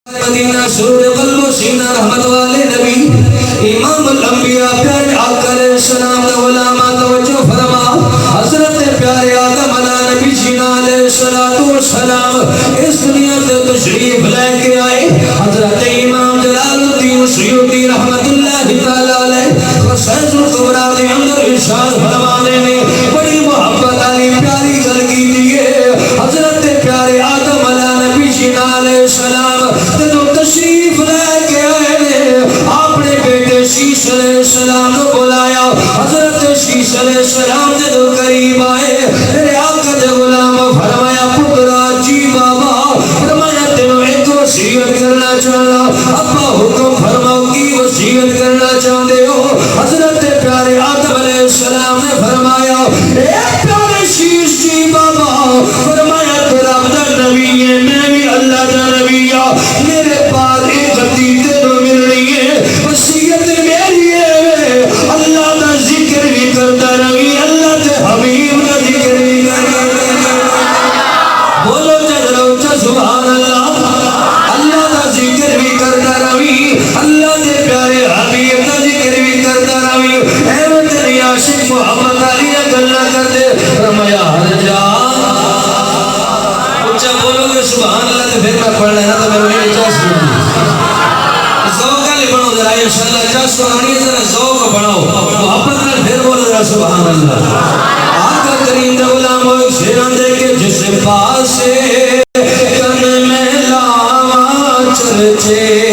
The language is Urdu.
مدینہ سرور قلب و سینہ رحمت والے نبی امام الانبیاء پیارے آقا علیہ السلام کا علامہ توجہ فرما حضرت پیارے آدم علیہ نبی جینا علیہ السلام اس دنیا سے تشریف لے کے آئے. حضرت امام جلال الدین سیوطی رحمت اللہ تعالیٰ علیہ خصائص الکبریٰ کے اندر ارشاد فرمانے میں بڑی محبت علی پیاری گل کی دیئے. حضرت پیارے آدم علیہ نبی جینا علیہ السلام جدو تشریف لے کے آئے نے آپ نے بیٹے شیش علیہ السلام کو بلایا. حضرت شیش علیہ السلام جدو قریب آئے میرے آقا دے غلام فرمایا پترا جی بابا فرمایا تینوں ایک وصیت کرنا چاہنا. ابا حکم فرماؤ کی وصیت کرنا چاہتے ہو؟ حضرت پیارے آدم علیہ السلام نے فرمایا اے پیارے شیش جی بابا فرمایا تو رب دا نبی ہے میں بھی اللہ دا نبی ہاں میرے پاس ایک عقیدے تو مل رہی ہے وصیت میری ہے اللہ دا ذکر بھی کرتا رہی اللہ دے حبیب دا ذکر بھی کرتا بولو چلو سبحان اللہ اللہ دا ذکر بھی کرتا رہی اللہ دے پیارے حبیب دا ذکر بھی کرتا رہی. اے وہ تیری عاشق محمد علی گلہ کر دے فرمایا ہر جا اچھا بولو گے سبحان اللہ تو پھر میں پڑھ لینا تو میں میرے چاس ذوق علی بناؤ ذرا انشاءاللہ چاس کو آنی ذرا ذوق بناؤ محبت میں پھر بولو ذرا سبحان اللہ. آقا کریم دا غلام ہوئے شیران دے کے جس پاسے کن میں لاوا چرچے